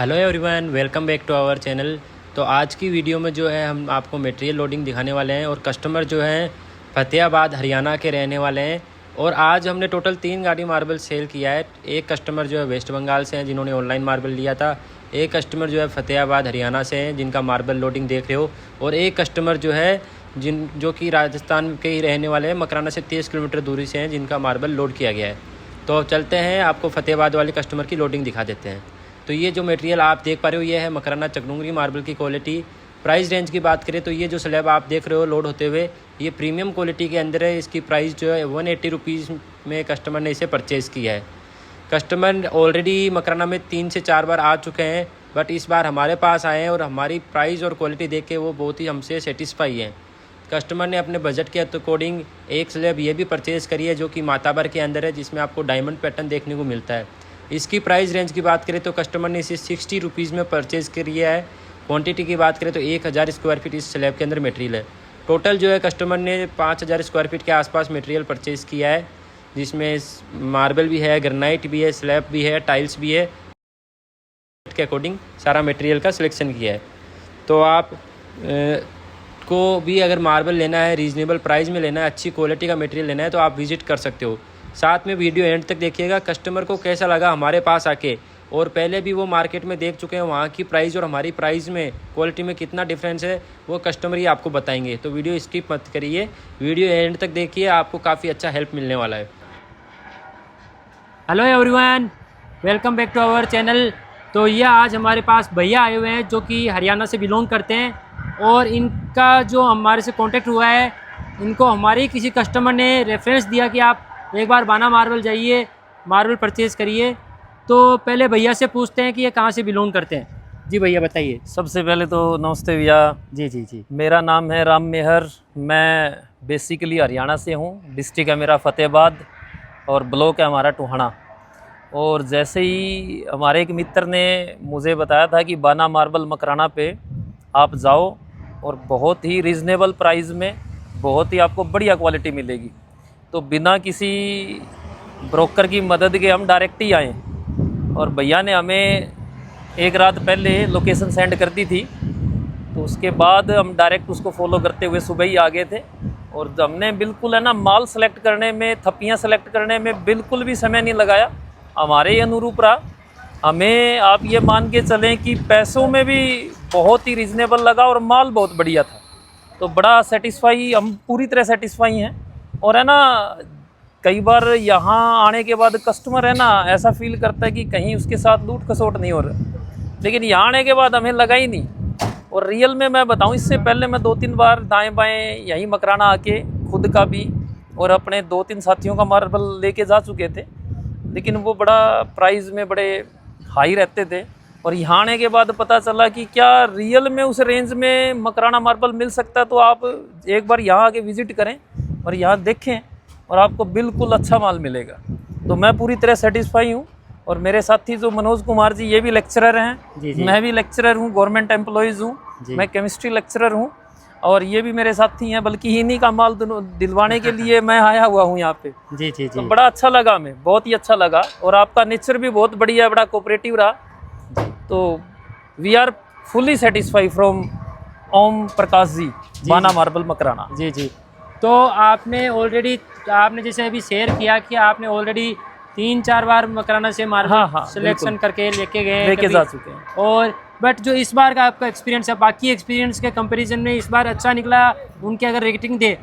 Hello everyone, welcome back to our channel. तो आज की वीडियो में जो है हम आपको मटेरियल लोडिंग दिखाने वाले हैं और कस्टमर जो है फतेहाबाद हरियाणा के रहने वाले हैं। और आज हमने टोटल 3 गाड़ी मार्बल सेल किया है। एक कस्टमर जो है वेस्ट बंगाल से हैं जिन्होंने ऑनलाइन मार्बल लिया था, एक कस्टमर जो है फतेहाबाद हरियाणा से हैं जिनका मार्बल लोडिंग देख रहे हो, और एक कस्टमर जो है जो कि राजस्थान के ही रहने वाले हैं, मकराना से 30 किलोमीटर दूरी से हैं, जिनका मार्बल लोड किया गया है। तो चलते हैं, आपको फतेहाबाद वाले कस्टमर की लोडिंग दिखा देते हैं। तो ये जो मटेरियल आप देख पा रहे हो ये है मकराना चकडुंगरी मार्बल की क्वालिटी। प्राइस रेंज की बात करें तो ये जो स्लैब आप देख रहे हो लोड होते हुए, ये प्रीमियम क्वालिटी के अंदर है। इसकी प्राइस जो है 180 रुपीज़ में कस्टमर ने इसे परचेज़ किया है। कस्टमर ऑलरेडी मकराना में 3 से 4 बार आ चुके हैं, बट इस बार हमारे पास आए हैं और हमारी प्राइस और क्वालिटी देख के वो बहुत ही हमसे सेटिस्फाई हैं। कस्टमर ने अपने बजट के अकॉर्डिंग एक स्लैब ये भी परचेज़ करी है जो कि माताबर के अंदर है, जिसमें आपको डायमंड पैटर्न देखने को मिलता है। इसकी प्राइस रेंज की बात करें तो कस्टमर ने इसे 60 रुपीज़ में परचेज़ किया है। क्वांटिटी की बात करें तो 1000 स्क्वायर फीट इस स्लैब के अंदर मटेरियल है। टोटल जो है कस्टमर ने 5000 स्क्वायर फीट के आसपास मटेरियल परचेज़ किया है, जिसमें मार्बल भी है, ग्रेनाइट भी है, स्लैब भी है, टाइल्स भी है। के अकॉर्डिंग सारा मटेरियल का सिलेक्शन किया है। तो आप को भी अगर मार्बल लेना है, रीज़नेबल प्राइस में लेना है, अच्छी क्वालिटी का मटेरियल लेना है तो आप विज़िट कर सकते हो। साथ में वीडियो एंड तक देखिएगा, कस्टमर को कैसा लगा हमारे पास आके, और पहले भी वो मार्केट में देख चुके हैं वहाँ की प्राइस और हमारी प्राइस में क्वालिटी में कितना डिफरेंस है, वो कस्टमर ही आपको बताएंगे। तो वीडियो स्किप मत करिए, वीडियो एंड तक देखिए, आपको काफ़ी अच्छा हेल्प मिलने वाला है। Hello everyone, welcome back to our channel. तो ये आज हमारे पास भैया आए हुए हैं जो कि हरियाणा से बिलोंग करते हैं, और इनका जो हमारे से कांटेक्ट हुआ है, इनको हमारे किसी कस्टमर ने रेफरेंस दिया कि आप एक बार बाना मार्बल जाइए, मार्बल परचेज़ करिए। तो पहले भैया से पूछते हैं कि ये कहाँ से बिलोंग करते हैं। जी भैया बताइए। सबसे पहले तो नमस्ते भैया। जी जी जी। मेरा नाम है राम मेहर। मैं बेसिकली हरियाणा से हूँ। डिस्ट्रिक्ट है मेरा फतेहाबाद और ब्लॉक है हमारा टोहाना। और जैसे ही हमारे एक मित्र ने मुझे बताया था कि बाना मार्बल मकराना पे आप जाओ और बहुत ही रीज़नेबल प्राइस में बहुत ही आपको बढ़िया क्वालिटी मिलेगी, तो बिना किसी ब्रोकर की मदद के हम डायरेक्ट ही आए। और भैया ने हमें एक रात पहले लोकेशन सेंड कर दी थी, तो उसके बाद हम डायरेक्ट उसको फॉलो करते हुए सुबह ही आ गए थे। और हमने बिल्कुल है ना माल सेलेक्ट करने में, थप्पियाँ सेलेक्ट करने में बिल्कुल भी समय नहीं लगाया, हमारे अनुरूप रहा। हमें आप ये मान के चलें कि पैसों में भी बहुत ही रीज़नेबल लगा और माल बहुत बढ़िया था। तो बड़ा सेटिस्फाई, हम पूरी तरह सेटिस्फाई हैं। और है ना, कई बार यहाँ आने के बाद कस्टमर है ना ऐसा फील करता है कि कहीं उसके साथ लूट खसोट नहीं हो रहा, लेकिन यहाँ आने के बाद हमें लगा ही नहीं। और रियल में मैं बताऊँ, इससे पहले मैं 2-3 बार दाएं बाएं यहीं मकराना आके खुद का भी और अपने 2-3 साथियों का मार्बल लेके जा चुके थे, लेकिन वो बड़ा प्राइस में बड़े हाई रहते थे। और यहाँ आने के बाद पता चला कि क्या रियल में उस रेंज में मकराना मार्बल मिल सकता है। तो आप एक बार यहाँ आके विज़िट करें और यहाँ देखें और आपको बिल्कुल अच्छा माल मिलेगा। तो मैं पूरी तरह सेटिस्फाई हूँ। और मेरे साथी जो मनोज कुमार जी, ये भी लेक्चरर हैं। मैं भी लेक्चरर हूँ, गवर्नमेंट एम्प्लॉइज़ हूँ, मैं केमिस्ट्री लेक्चरर हूँ। और ये भी मेरे साथी हैं, बल्कि इन्हीं का माल दिलवाने के लिए मैं आया हुआ हूँ यहाँ पे। जी जी जी। तो बड़ा अच्छा लगा, हमें बहुत ही अच्छा लगा। और आपका नेचर भी बहुत बढ़िया है, बड़ा कोऑपरेटिव रहा। तो we are fully satisfy from Om Prakash ji, Bana marble Makrana. जी जी। तो आपने ऑलरेडी, आपने जैसे अभी शेयर किया कि आपने ऑलरेडी 3-4 बार मकराना से मार्बल सिलेक्शन करके लेके जा चुके हैं। और बट जो इस बार का आपका एक्सपीरियंस है, बाकी एक्सपीरियंस के कंपैरिजन में इस बार अच्छा निकला, उनके अगर रेटिंग दे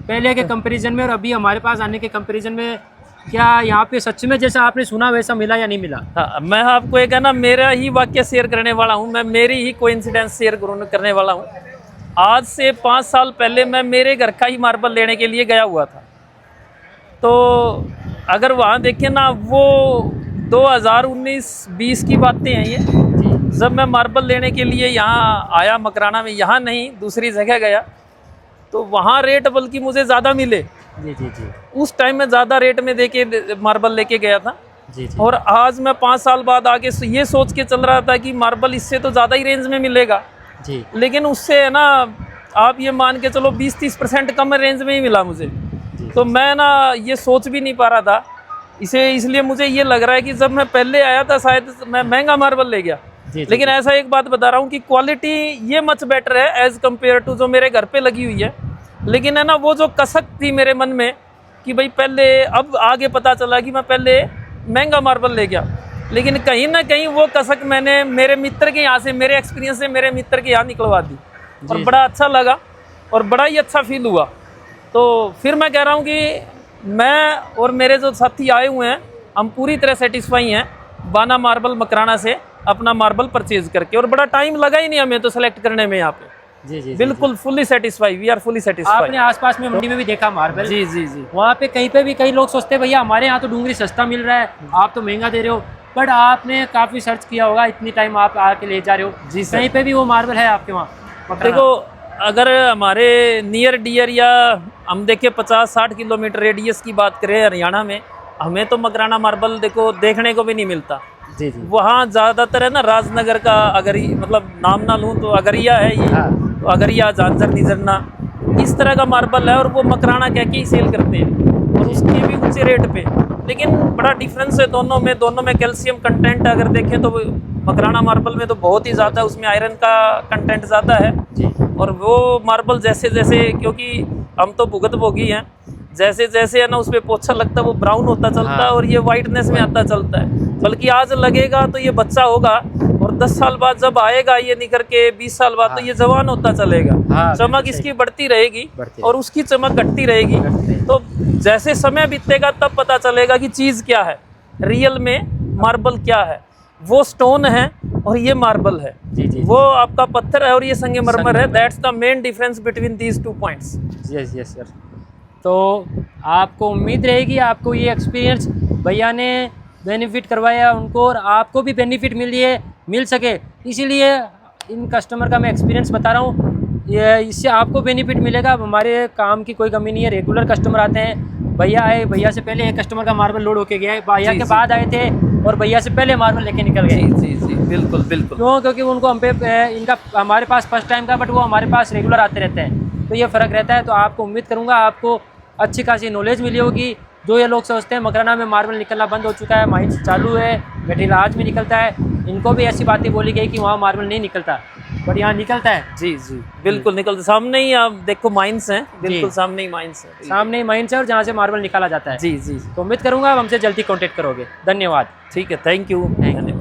पहले के कंपैरिजन में और अभी हमारे पास आने के कंपैरिजन में, क्या यहाँ पे सच में जैसा आपने सुना वैसा मिला या नहीं मिला? हाँ, मैं आपको एक है ना मेरा ही वाक्य शेयर करने वाला हूँ। मैं मेरी ही कोइंसिडेंस शेयर करने वाला हूँ। आज से 5 साल पहले मैं मेरे घर का ही मार्बल लेने के लिए गया हुआ था। तो अगर वहाँ देखें ना, वो 2019-20 की बातें हैं ये, जब मैं मार्बल लेने के लिए यहाँ आया मकराना में, यहाँ नहीं दूसरी जगह गया, तो वहाँ रेट बल्कि मुझे ज़्यादा मिले। जी जी जी। उस टाइम में ज़्यादा रेट में देके मार्बल लेके गया था। जी जी। और आज मैं 5 साल बाद आगे ये सोच के चल रहा था कि मार्बल इससे तो ज़्यादा ही रेंज में मिलेगा जी, लेकिन उससे है ना आप ये मान के चलो 20-30% कम रेंज में ही मिला मुझे। तो मैं ना ये सोच भी नहीं पा रहा था इसे, इसलिए मुझे ये लग रहा है कि जब मैं पहले आया था शायद मैं महंगा मार्बल ले गया। जी, लेकिन ऐसा एक बात बता रहा हूँ कि क्वालिटी ये मच बेटर है एज कम्पेयर टू जो मेरे घर पे लगी हुई है। लेकिन है ना, वो जो कसक थी मेरे मन में कि भाई पहले, अब आगे पता चला कि मैं पहले महंगा मार्बल ले गया, लेकिन कहीं ना कहीं वो कसक मैंने मेरे मित्र के यहाँ से, मेरे एक्सपीरियंस से मेरे मित्र के यहाँ निकलवा दी और बड़ा अच्छा लगा और बड़ा ही अच्छा फील हुआ। तो फिर मैं कह रहा हूँ कि मैं और मेरे जो साथी आए हुए हैं, हम पूरी तरह सेटिस्फाई हैं बाना मार्बल मकराना से अपना मार्बल परचेज करके, और बड़ा टाइम लगा ही नहीं हमें तो सेलेक्ट करने में यहाँ पे। जी, बिल्कुल fully satisfy, we are fully satisfy. आपने आसपास में मंडी में भी देखा मार्बल? जी जी जी। वहाँ पे कहीं पे भी कई लोग सोचते हैं भैया हमारे यहाँ तो डूंगरी सस्ता मिल रहा है, आप तो महंगा दे रहे हो, बट आपने काफ़ी सर्च किया होगा, इतनी टाइम आप आके ले जा रहे हो जी सर। कहीं पे भी वो मार्बल है आपके वहाँ? देखो, अगर हमारे नियर डियर या हम देखें 50-60 किलोमीटर रेडियस की बात करें हरियाणा में, हमें तो मकराना मार्बल देखो देखने को भी नहीं मिलता। जी जी। वहाँ ज़्यादातर है ना राजनगर का, अगर मतलब नाम ना लूँ तो अगरिया है ये, तो अगरिया, झांझर, निजरना, इस तरह का मार्बल है और वो मकराना कह के ही सेल करते हैं और उसके भी ऊंचे रेट पे। लेकिन बड़ा डिफरेंस है दोनों में कैल्शियम कंटेंट अगर देखें तो मकराना मार्बल में तो बहुत ही ज़्यादा, उसमें आयरन का कंटेंट ज़्यादा है जी। और वो मार्बल जैसे जैसे, क्योंकि हम तो भुगत भोगी हैं, जैसे जैसे है ना उस पर पोछा लगता है वो ब्राउन होता चलता है और ये वाइटनेस में आता चलता है। बल्कि आज लगेगा तो ये बच्चा होगा और 10 साल बाद जब आएगा ये निकल के 20 साल बाद तो ये जवान होता चलेगा। चमक इसकी बढ़ती रहेगी और उसकी चमक घटती रहेगी। तो जैसे समय बीतेगा तब पता चलेगा कि चीज़ क्या है, रियल में मार्बल क्या है। वो स्टोन है और ये मार्बल है। जी जी। वो आपका पत्थर है और ये संगमरमर है। That's the main difference between these 2 points. Yes yes sir. तो आपको उम्मीद रहेगी आपको ये एक्सपीरियंस भैया ने बेनिफिट करवाया उनको और आपको भी बेनिफिट मिल सके, इसीलिए इन कस्टमर का मैं एक्सपीरियंस बता रहा हूँ। ये इससे आपको बेनिफिट मिलेगा। अब हमारे काम की कोई कमी नहीं है, रेगुलर कस्टमर आते हैं। भैया आए, भैया से पहले एक कस्टमर का मार्बल लोड होके गया है, भैया के बाद आए थे और भैया से पहले मार्बल लेके निकल गए। जी जी, बिल्कुल बिल्कुल। क्यों? क्योंकि उनको हम पे इनका हमारे पास फर्स्ट टाइम का, बट वो हमारे पास रेगुलर आते रहते हैं, तो ये फ़र्क रहता है। तो आपको उम्मीद करूँगा आपको अच्छी खासी नॉलेज मिली होगी। जो ये लोग सोचते हैं मकराना में मार्बल निकलना बंद हो चुका है, माइंस चालू है, मटेरियल आज भी निकलता है, इनको भी ऐसी बातें बोली गई कि वहाँ मार्बल नहीं निकलता, बट यहाँ निकलता है। जी जी, बिल्कुल निकलता। सामने ही आप देखो माइंस हैं, बिल्कुल सामने ही माइंस है, सामने ही माइंस है और जहाँ से मार्बल निकाला जाता है। जी जी। तो उम्मीद करूँगा आप हमसे जल्दी कॉन्टेक्ट करोगे। धन्यवाद। ठीक है, थैंक यू। Thank you.